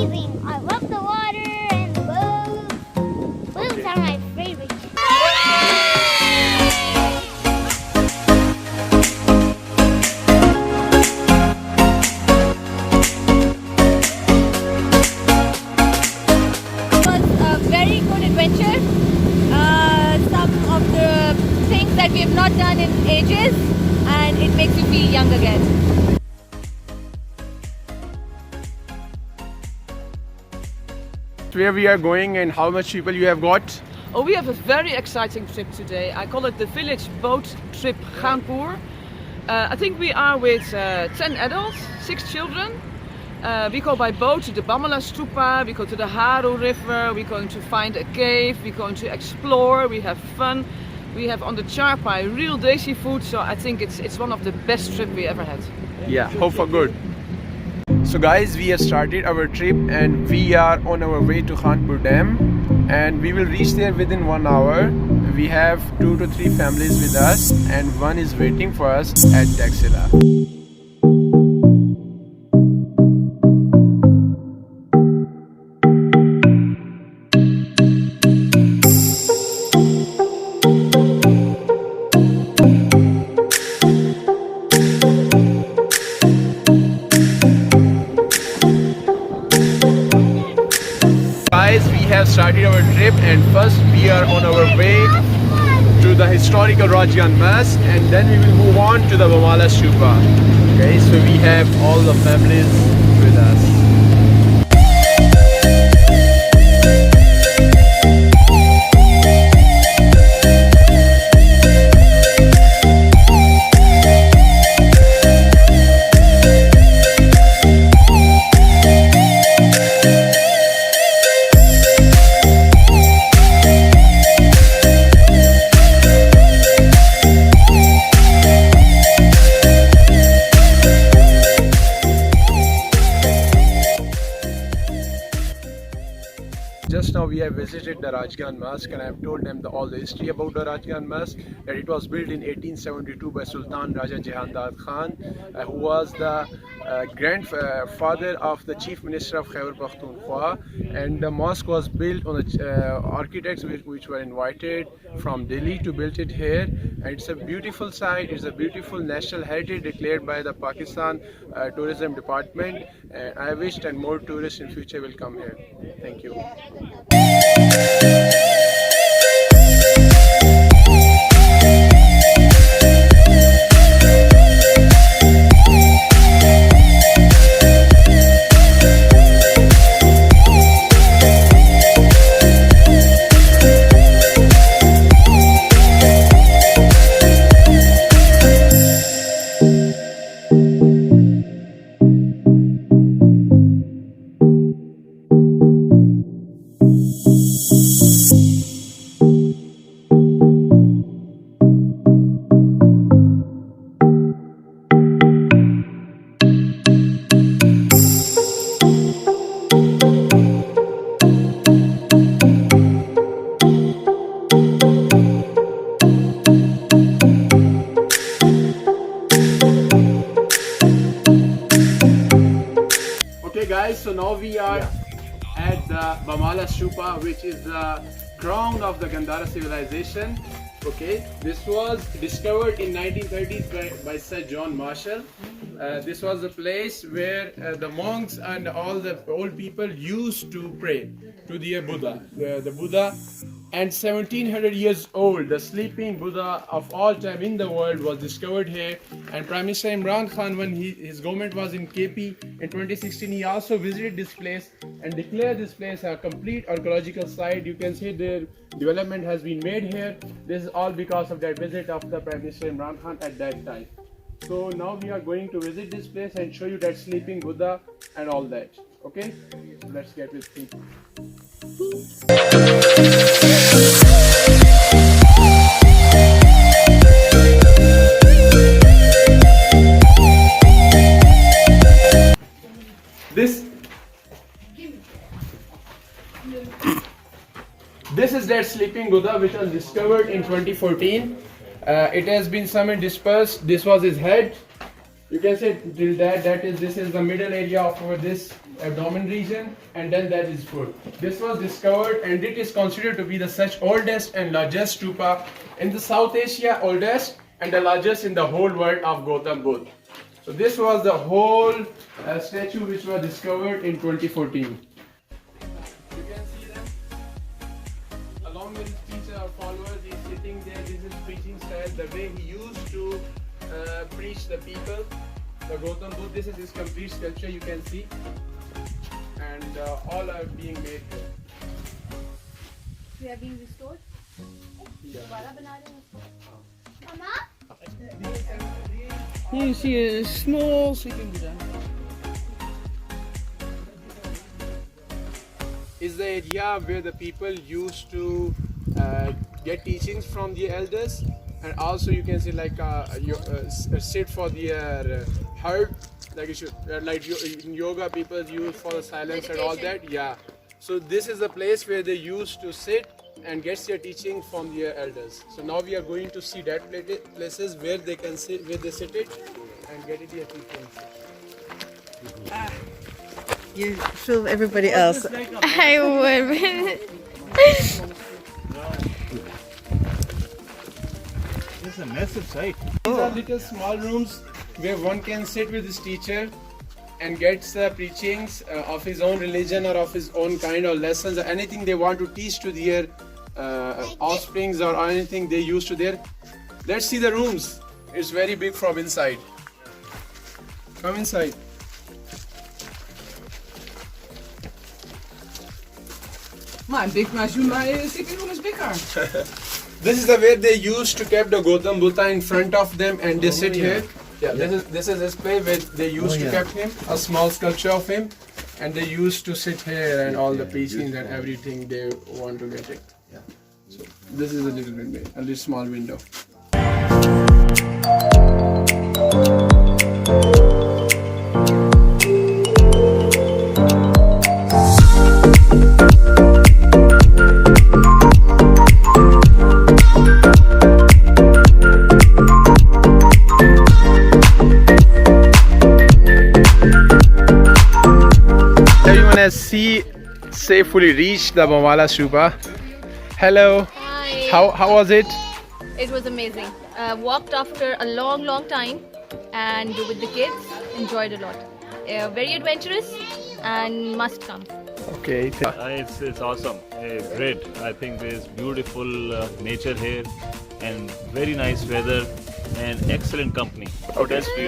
amazing. I love the water and the boats. Boats are my favorite. It was a very good adventure. Some of the things that we have not done in ages, and it makes you feel young again. Where we are going and how much people you have got? Oh, we have a very exciting trip today. I call it the village boat trip Ghaanpur. I think we are with 10 adults, 6 children. We go by boat to the Bamala Stupa, we go to the Haru River, we're going to find a cave, we're going to explore, we have fun. We have on the Charpai real desi food, so I think it's one of the best trips we ever had. Yeah, hope for good. So guys, we have started our trip and we are on our way to Ghaanpur Dam and we will reach there within 1 hour. We have 2 to 3 families with us and one is waiting for us at Taxila. We have started our trip and first we are on our way to the historical Rajgan Mosque and then we will move on to the Bamala Stupa. Okay, so we have all the families with us. Just now we have visited the Rajgan Mosque and I have told them all the history about the Rajgan Mosque, that it was built in 1872 by Sultan Raja Jahandar Khan, who was the grandfather of the Chief Minister of Khyber Pakhtunkhwa, and the mosque was built on the architects which were invited from Delhi to build it here, and it's a beautiful site, it's a beautiful national heritage declared by the Pakistan Tourism Department, and I wish that more tourists in future will come here. Thank you. Okay guys, so now we are at the Bamala Stupa, which is the crown of the Gandhara civilization. Okay, this was discovered in 1930s by Sir John Marshall. This was a place where the monks and all the old people used to pray to their Buddha, the Buddha. And 1700 years old, the sleeping Buddha of all time in the world was discovered here. And Prime Minister Imran Khan, when his government was in KP in 2016, he also visited this place and declared this place a complete archaeological site. You can see the development has been made here. This is all because of that visit of the Prime Minister Imran Khan at that time. So now we are going to visit this place and show you that sleeping Buddha and all that. Okay, so let's get with it. This is that sleeping Buddha which was discovered in 2014. It has been somewhat dispersed. This was his head. You can say till that is this is the middle area of this abdomen region, and then that is foot. This was discovered and it is considered to be the such oldest and largest stupa in the South Asia, oldest and the largest in the whole world of Gautam Buddha. So this was the whole statue which was discovered in 2014. You can see them along with his teacher or followers. He's sitting there. This is preaching style, the way he used to preach the people. The Gautam Buddha, this is his complete sculpture, you can see, and all are being made here. They are being restored. Mama? Here you see a small sleeping Buddha. Is the area where the people used to get teachings from the elders, and also you can see like sit for their heart, like you should, like in yoga people use for the silence and all that. Yeah. So this is the place where they used to sit and get their teaching from their elders. So now we are going to see that places where they can sit, where they sit it and get it their teachings. You show everybody else. I would. It's a massive site. These are little small rooms where one can sit with his teacher and gets the preachings of his own religion or of his own kind of lessons or anything they want to teach to their offsprings or anything they used to there. Let's see the rooms. It's very big from inside. Come inside. My sleeping room is bigger. This is the way they used to keep the Gautam Buddha in front of them and they sit here. Yeah, this is his place where they used to keep him, a small sculpture of him, and they used to sit here and all the preachings and everything they want to get it. Yeah. So this is a little bit, a little small window. Everyone has safely reached the Bamala Stupa. Hello. Hi. How was it? It was amazing. Walked after a long time and with the kids, enjoyed a lot. Very adventurous and must come. Okay. It's awesome. Great. I think there's beautiful nature here and very nice weather and excellent company.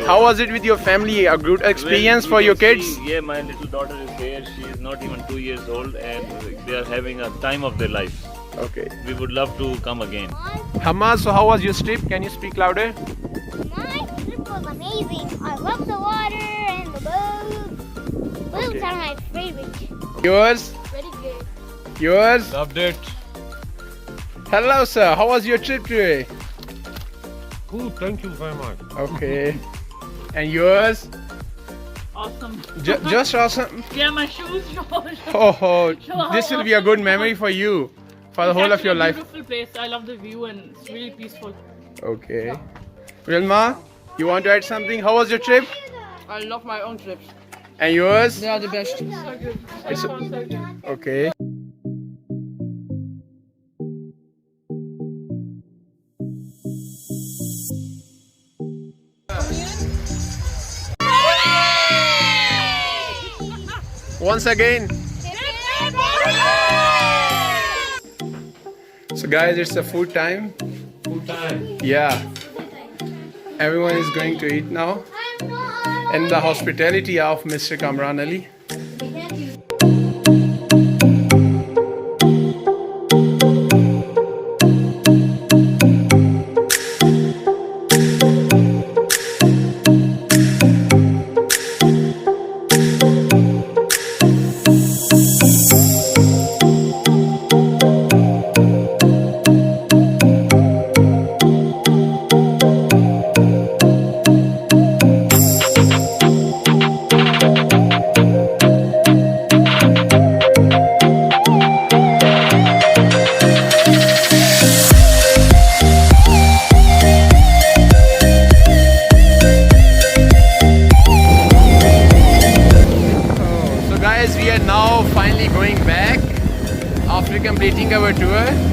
How was it with your family? A good experience for your kids? Yeah, my little daughter is here. She is not even 2 years old and they are having a time of their life. Okay. We would love to come again. Hammad, so how was your trip? Can you speak louder? My trip was amazing. I love the water and the boats. Boats are my favorite. Yours? Very good. Yours? Loved it. Hello, sir. How was your trip today? Good, thank you very much. Okay. And yours? Awesome. Just awesome. Yeah, my shoes. Oh, this will be a good memory for you for the whole of your life. Beautiful place. I love the view and it's really peaceful. Okay. Wilma, you want to add something? How was your trip? I love my own trips. And yours? They are the best. So good. It's So good. okay. Once again. So guys, it's the food time. Food time. Yeah. Everyone is going to eat now. And the hospitality of Mr. Kamran Ali.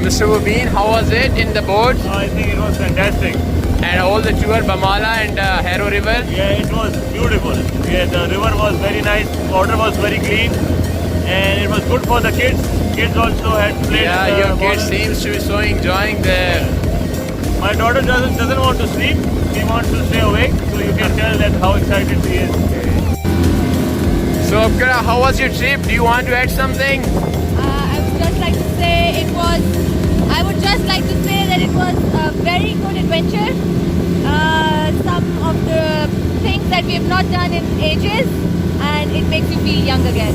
Mr. Mubin, how was it in the boat? I think it was fantastic. And all the tour, Bamala and Haro River? Yeah, it was beautiful. Yeah, the river was very nice, water was very clean, and it was good for the kids. Kids also had played. Yeah, in the your kid water. seems to be so enjoying the... My daughter doesn't want to sleep. She wants to stay awake, so you can tell that how excited she is. So, Apkara, how was your trip? Do you want to add something? I would just like to say that it was a very good adventure. Some of the things that we have not done in ages, and it makes you feel young again.